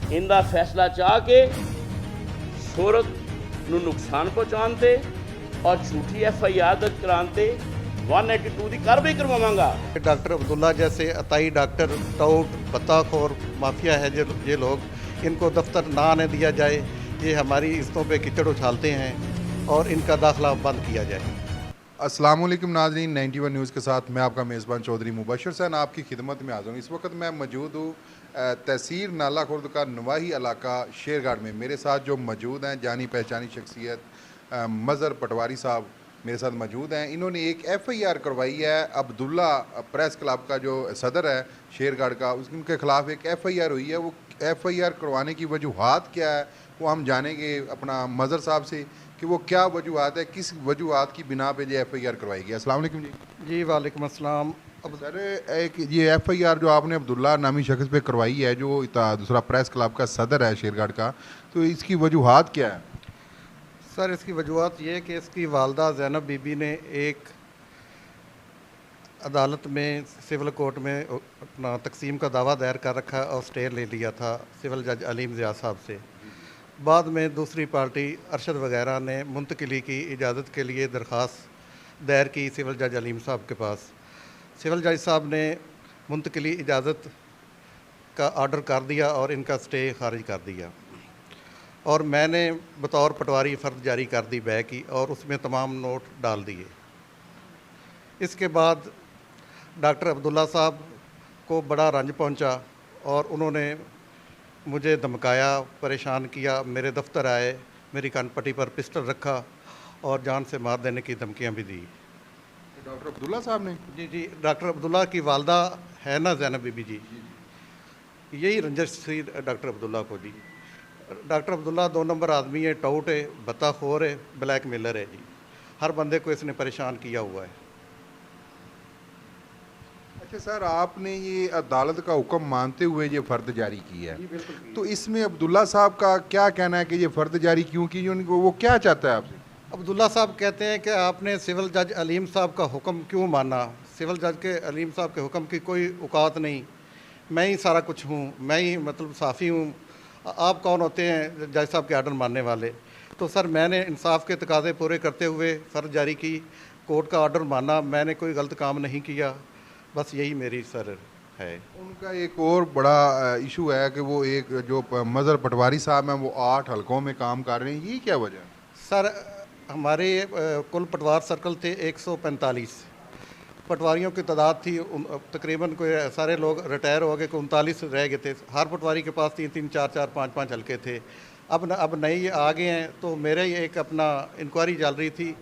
इनका फैसला चाह के शोहरत ਨੂੰ नुकसान पहुँचाने ते और झूठी FIR दर्ज कराने ते 182 की कार्रवाई करवावांगा। डॉक्टर अब्दुल्ला जैसे अताई डॉक्टर टाउट बत्ताखोर माफिया है जो ये लोग, इनको दफ्तर ना आने दिया जाए। ये हमारी इज्जतों पे कीचड़ उछालते हैं और इनका दाखिला बंद किया जाए। अस्सलाम वालेकुम नाज़रीन, 91 न्यूज़ के साथ मैं आपका मेज़बान चौधरी मुबशर सैन आपकी खिदमत में हाज़िर हूँ। इस वक्त मैं मौजूद हूँ तहसील नाला खुर्द का नवाही इलाका शेरगढ़ में। मेरे साथ जो मौजूद हैं जानी पहचानी शख्सियत मज़हर पटवारी साहब मेरे साथ मौजूद हैं। इन्होंने एक FIR करवाई है अब्दुल्ला प्रेस क्लब का जो सदर है शेरगढ़ का, उनके ख़िलाफ़ एक FIR हुई है। वो FIR करवाने की वजूहात क्या है वो हम जानेंगे अपना मज़हर साहब से कि वो क्या वजूहात है, किस वजूहात की बिना पे ये FIR करवाई गई। अस्सलाम वालेकुम जी। जी वालेकुम अस्सलाम। अब सर एक ये FIR जो आपने अब्दुल्ला नामी शख्स पे करवाई है, जो दूसरा प्रेस क्लब का सदर है शेरगढ़ का, तो इसकी वजूहात क्या है? सर इसकी वजूहत ये कि इसकी वालदा ज़ैनब बीबी ने एक अदालत में सिविल कोर्ट में अपना तकसीम का दावा दायर कर रखा और स्टे ले लिया था सिविल जज अलीम ज़िया साहब से। बाद में दूसरी पार्टी अरशद वगैरह ने मुंतकिली की इजाज़त के लिए दरख्वास्त दायर की सिविल जज अलीम साहब के पास। सिविल जज साहब ने मुंतकिली इजाज़त का आर्डर कर दिया और इनका स्टे खारिज कर दिया और मैंने बतौर पटवारी फ़र्द जारी कर दी बै की और उसमें तमाम नोट डाल दिए। इसके बाद डॉक्टर अब्दुल्ला साहब को बड़ा रंज पहुंचा और उन्होंने मुझे धमकाया, परेशान किया। मेरे दफ्तर आए, मेरी कानपट्टी पर पिस्टल रखा और जान से मार देने की धमकियां भी दी। डॉक्टर अब्दुल्ला साहब ने? जी, डॉक्टर अब्दुल्ला की वालदा है ना ज़ैनब बीबी जी, यही रंजिश थी डॉक्टर अब्दुल्ला को जी। डॉक्टर अब्दुल्ला 2 नंबर आदमी है, टाउट है, बत्ताखोर है, ब्लैक मेलर है जी। हर बंदे को इसने परेशान किया हुआ है। अच्छा सर, आपने ये अदालत का हुक्म मानते हुए ये फ़र्द जारी की है, तो इसमें अब्दुल्ला साहब का क्या कहना है कि ये फ़र्द जारी क्यों की? उनको वो क्या चाहता है आपसे? अब्दुल्ला साहब कहते हैं कि आपने सिविल जज अलीम साहब का हुक्म क्यों माना? सिविल जज के अलीम साहब के हुक्म की कोई औकात नहीं, मैं ही सारा कुछ हूँ, मैं ही मतलब साफ़ी हूँ, आप कौन होते हैं जज साहब के आर्डर मानने वाले? तो सर मैंने इंसाफ के तकाज़े पूरे करते हुए फ़र्ज जारी की, कोर्ट का आर्डर माना, मैंने कोई गलत काम नहीं किया। बस यही मेरी सर है। उनका एक और बड़ा इशू है कि वो एक जो मज़हर पटवारी साहब हैं वो 8 हलकों में काम कर रहे हैं, ये क्या वजह है? सर हमारे कुल पटवार सर्कल थे 145 पटवारियों की तादाद थी। तकरीबन कोई सारे लोग रिटायर हो गए, 39 रह गए थे। हर पटवारी के पास 3-3, 4-4, 5-5 हल्के थे। अब नए आ गए हैं, तो मेरे ही एक अपना इंक्वायरी चल रही थी,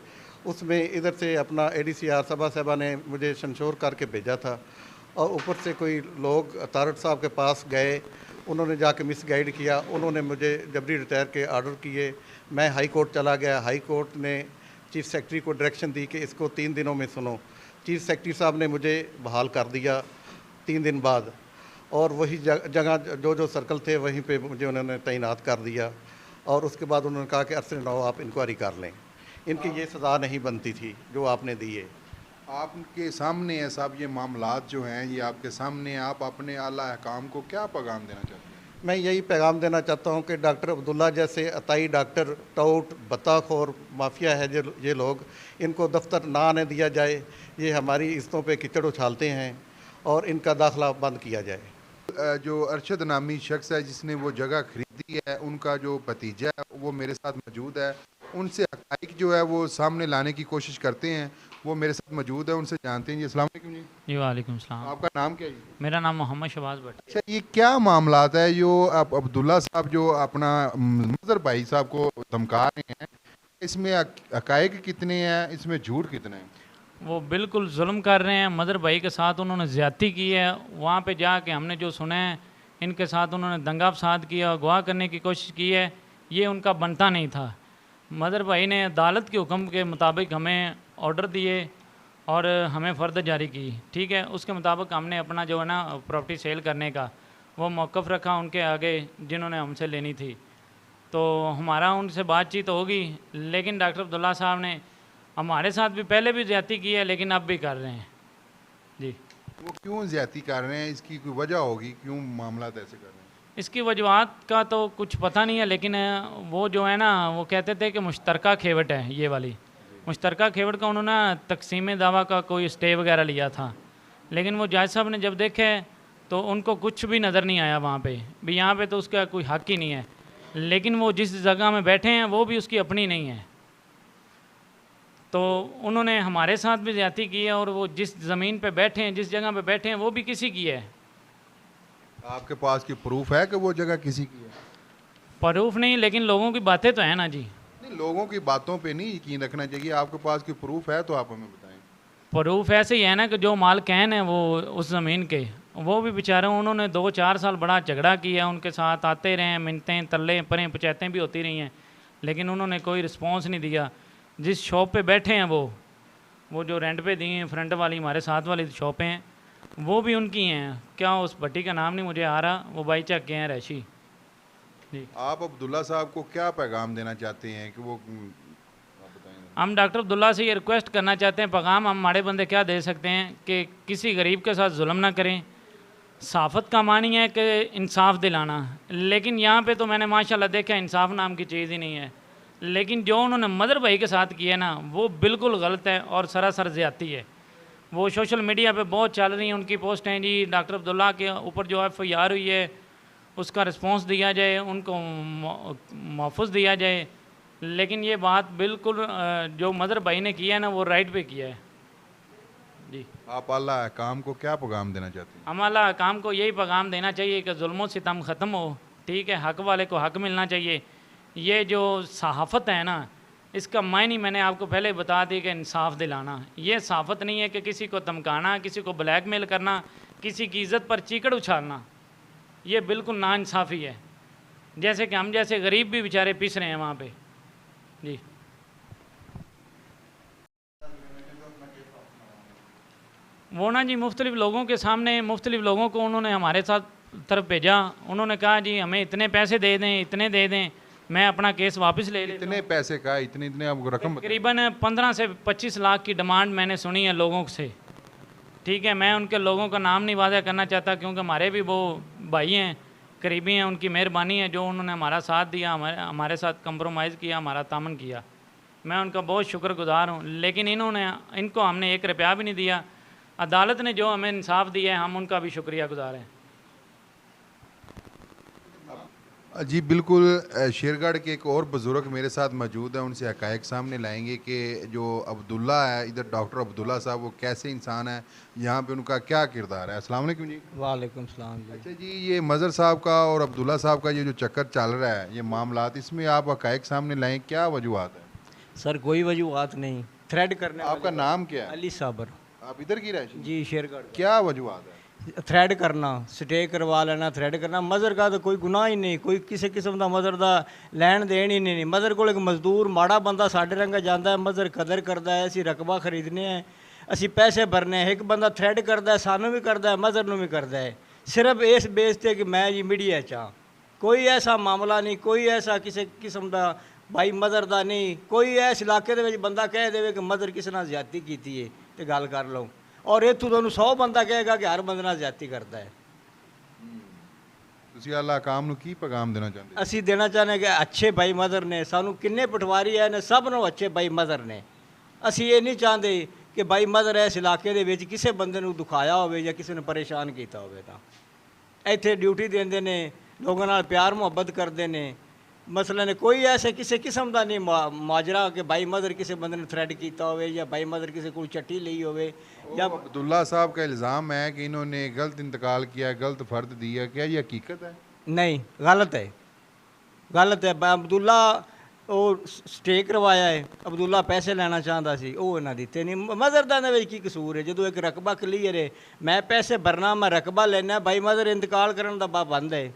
उसमें इधर से अपना ADCR सबा साहबा ने मुझे शंशोर करके भेजा था और ऊपर से कोई लोग तारड़ साहब के पास गए, उन्होंने जाके मिसगाइड किया, उन्होंने मुझे जबरी रिटायर के आर्डर किए। मैं हाई कोर्ट चला गया, हाई कोर्ट ने चीफ़ सेक्रेटरी को डायरेक्शन दी कि इसको 3 दिनों में सुनो। चीफ़ सेक्रेटरी साहब ने मुझे बहाल कर दिया 3 दिन बाद और वही जगह जो सर्कल थे वहीं पे मुझे उन्होंने तैनात कर दिया और उसके बाद उन्होंने कहा कि अरसे नौ आप इंक्वायरी कर लें, इनकी ये सज़ा नहीं बनती थी जो आपने दी है। आपके सामने है साहब, ये मामलात जो हैं ये आपके सामने, आप अपने आला अहकाम को क्या पैगाम देना चाहते हैं? मैं यही पैगाम देना चाहता हूँ कि डॉक्टर अब्दुल्ला जैसे अताई डॉक्टर टाउट बत्ताखोर माफिया है जो ये लोग, इनको दफ्तर ना आने दिया जाए। ये हमारी इज्जतों पे कीचड़ उछालते हैं और इनका दाखिला बंद किया जाए। जो अरशद नामी शख्स है जिसने वो जगह खरीदी है, उनका जो भतीजा है वो मेरे साथ मौजूद है। उनसे हक़ाइक़ जो है वो सामने लाने की कोशिश करते हैं, वो मेरे साथ मौजूद है, उनसे जानते हैं जी। अस्सलाम वालेकुम जी। जी वालेकुम सलाम। आपका नाम क्या है? मेरा नाम मोहम्मद शहबाज भट्ट। अच्छा, ये क्या मामलात है जो आप अब्दुल्ला साहब जो अपना मज़हर भाई साहब को धमका रहे हैं, इसमें हक़ाइक़ कितने हैं, इसमें झूठ कितने हैं? वो बिल्कुल जुल्म कर रहे हैं, मदर भाई के साथ उन्होंने ज़्यादती की है। वहाँ पे जाके हमने जो सुना है, इनके साथ उन्होंने दंगा फसाद किया, अगवा करने की कोशिश की है। ये उनका बनता नहीं था। मदर भाई ने अदालत के हुक्म के मुताबिक हमें ऑर्डर दिए और हमें फ़र्द जारी की, ठीक है। उसके मुताबिक हमने अपना जो है ना प्रॉपर्टी सेल करने का वो मौक़िफ़ रखा उनके आगे जिन्होंने हमसे लेनी थी। तो हमारा उनसे बातचीत होगी, लेकिन डॉक्टर अब्दुल्ला साहब ने हमारे साथ भी पहले भी ज़्यादती की है, लेकिन अब भी कर रहे हैं जी। वो क्यों ज़्यादती कर रहे हैं? इसकी कोई वजह होगी क्यों मामला ऐसे कर रहे हैं? इसकी वजूहत का तो कुछ पता नहीं है, लेकिन वो जो है ना वो कहते थे कि मुश्तरका खेवट है ये वाली। मुश्तरका खेवट का उन्होंने तकसीम दावा का कोई स्टे वगैरह लिया था, लेकिन वो जज साहब ने जब देखे तो उनको कुछ भी नज़र नहीं आया वहाँ पे भी, यहाँ पे तो उसका कोई हक ही नहीं है। लेकिन वो जिस जगह में बैठे हैं वो भी उसकी अपनी नहीं है, तो उन्होंने हमारे साथ भी ज़्यादती की है, और वो जिस ज़मीन पे बैठे हैं, जिस जगह पे बैठे हैं, वो भी किसी की है। आपके पास की प्रूफ है कि वो जगह किसी की है? प्रूफ नहीं, लेकिन लोगों की बातें तो है ना जी। नहीं, लोगों की बातों पे नहीं यकीन रखना चाहिए, आपके पास की प्रूफ है तो आप हमें बताएं। प्रूफ ऐसे ही है ना कि जो मालकान है वो उस ज़मीन के, वो भी बेचारे उन्होंने 2-4 साल बड़ा झगड़ा किया, उनके साथ आते रहे हैं, मिन्नतें तल्ले परें पंचायतें भी होती रही हैं, लेकिन उन्होंने कोई रिस्पॉन्स नहीं दिया। जिस शॉप पे बैठे हैं वो जो रेंट पे दिए हैं, फ्रंट वाली हमारे साथ वाली शॉपें हैं, वो भी उनकी हैं। क्या उस भट्टी का नाम नहीं मुझे आ रहा, वो बाई चक के हैं रैशी जी। आप अब्दुल्ला साहब को क्या पैगाम देना चाहते हैं कि वो आप बताएं। हम डॉक्टर अब्दुल्ला से ये रिक्वेस्ट करना चाहते हैं, पैगाम हम हमारे बंदे क्या दे सकते हैं कि किसी गरीब के साथ जुल्म ना करें। साफ़त का मानी है कि इंसाफ दिलाना, लेकिन यहाँ पे तो मैंने माशाल्लाह देखा इंसाफ नाम की चीज़ ही नहीं है। लेकिन जो उन्होंने मदर भाई के साथ किया ना वो बिल्कुल गलत है और सरासर ज़्यादती है। वो सोशल मीडिया पे बहुत चल रही हैं उनकी पोस्टें जी, डॉक्टर अब्दुल्ला के ऊपर जो FIR हुई है उसका रिस्पॉन्स दिया जाए, उनको महफूज दिया जाए। लेकिन ये बात बिल्कुल जो मदर भाई ने किया है ना वो राइट पे किया है जी। आप आला काम को क्या पैगाम देना चाहते हैं? हम अल्लाह काम को यही पैगाम देना चाहिए कि जुल्म सितम ख़त्म हो, ठीक है, हक वाले को हक मिलना चाहिए। ये जो सहाफ़त है ना इसका मायने मैंने आपको पहले बता दी कि इंसाफ दिलाना। ये सहाफ़त नहीं है कि किसी को धमकाना, किसी को ब्लैकमेल करना, किसी की इज़्ज़त पर चीकड़ उछालना, ये बिल्कुल नाइंसाफ़ी है। जैसे कि हम जैसे गरीब भी बेचारे पिस रहे हैं वहाँ पे जी। वो ना जी मुख्तलिफ़ लोगों के सामने, मुख्तलिफ़ लोगों को उन्होंने हमारे साथ तरफ भेजा। उन्होंने कहा जी हमें इतने पैसे दे दें, इतने दे दें, मैं अपना केस वापस ले लेता हूं। इतने पैसे का इतने आपको रकम बताएं। तकरीबन 15 से 25 लाख की डिमांड मैंने सुनी है लोगों से, ठीक है। मैं उनके लोगों का नाम नहीं वादा करना चाहता क्योंकि हमारे भी वो भाई हैं, करीबी हैं, उनकी मेहरबानी है जो उन्होंने हमारा साथ दिया, हमारे साथ कंप्रोमाइज़ किया, हमारा तामन किया। मैं उनका बहुत शुक्रगुजार हूँ। लेकिन इनको हमने 1 रुपया भी नहीं दिया। अदालत ने जो हमें इंसाफ दिया है हम उनका भी शुक्रिया गुजार हैं जी। बिल्कुल, शेरगढ़ के एक और बुज़ुर्ग मेरे साथ मौजूद है, उनसे हक़ाइक़ सामने लाएंगे कि जो अब्दुल्ला है, इधर डॉक्टर अब्दुल्ला साहब, वो कैसे इंसान है, यहाँ पे उनका क्या किरदार है। अस्सलाम वालेकुम जी। वालेकुम सलाम जी। अच्छा जी, ये मज़र साहब का और अब्दुल्ला साहब का ये जो चक्कर चल रहा है, ये मामलात, इसमें आप हक़ाइक़ सामने लाएँ, क्या वजूहत है? सर कोई वजूहत नहीं, थ्रेड करने आपका नाम क्या है? अली साबर आप इधर की रहे? जी शेरगढ़। क्या वजूहत है? थ्रेड करना, स्टे करवा लेना, थ्रेड करना। मज़र का तो कोई गुनाह ही नहीं, कोई किसी किस्म का मज़र का लैन देन ही नहीं। मज़र को एक मजदूर माड़ा बंदा साढ़े रंगा जाता है, मज़र कदर करता है, असी रकबा खरीदने हैं, असी पैसे भरने हैं। एक बंदा थ्रेड करता है, सानू भी करता है, मज़र नू भी करता है, सिर्फ इस बेस ते कि मैं जी मीडिया चाह। कोई ऐसा मामला नहीं, कोई ऐसा किसी किस्म का भाई मज़र का नहीं। कोई इस इलाके दे बंदा कह दे कि मज़र किसी ने ज्यादती की है तो गल कर लो, और इतों तुहानू 100 बंदा कहेगा कि हर बंदे नाल ज्यादती करता है। ਤੁਸੀਂ ਅੱਲਾ ਕਾਮ ਨੂੰ ਕੀ ਪੈगाम ਦੇਣਾ ਚਾਹੁੰਦੇ? ਅਸੀਂ देना चाहते कि अच्छे भाई मदर ने, सानू किन्ने पटवारी है ने सब नू अच्छे भाई मदर ने। ਅਸੀਂ ये नहीं चाहते कि भाई मदर इस इलाके दे विच किसी बंदे नू दुखाया होवे या किसी ने परेशान किया होवे तां ਇੱਥੇ ड्यूटी देंदे ने, लोगों नाल प्यार मुहब्बत करते ने। मसला ने कोई ऐसे किसी किस्म का नहीं माजरा कि भाई मदर किसी बंदे ने थ्रेड किया होवे या भाई मदर किसी को चट्टी ली होवे या अब्दुल्ला साहब का इल्ज़ाम है कि इन्होंने गलत इंतकाल किया, गलत फ़र्द दिया, क्या ये हकीकत है? नहीं, गलत है, गलत है। अब्दुल्ला ਉਹ ਸਟੇ ਕਰਵਾਇਆ ਹੈ, ਅਬਦੁੱਲਾ ਪੈਸੇ ਲੈਣਾ ਚਾਹੁੰਦਾ ਸੀ, ਉਹ ਇਹਨਾਂ ਦਿੱਤੇ ਨਹੀਂ। ਮਦਰ ਦਾ ਦੇ ਵਿੱਚ ਕੀ ਕਸੂਰ ਹੈ? ਜਦੋਂ ਇੱਕ ਰਕਬਾ ਕਲੀਅਰ ਹੈ, ਮੈਂ ਪੈਸੇ ਭਰਨਾ, ਮੈਂ ਰਕਬਾ ਲੈਣਾ, ਭਾਈ ਮਦਰ ਇੰਤਕਾਲ ਕਰਨ ਦਾ ਬੰਦ ਹੈ।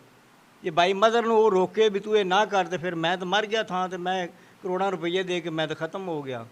ਜੇ ਭਾਈ ਮਦਰ ਨੂੰ ਉਹ ਰੋਕੇ ਵੀ ਤੂੰ ਇਹ ਨਾ ਕਰ, ਤੇ ਫਿਰ ਮੈਂ ਤਾਂ ਮਰ ਗਿਆ ਥਾਂ, ਤੇ ਮੈਂ ਕਰੋੜਾਂ ਰੁਪਏ ਦੇ ਕੇ ਮੈਂ ਤਾਂ ਖਤਮ ਹੋ ਗਿਆ।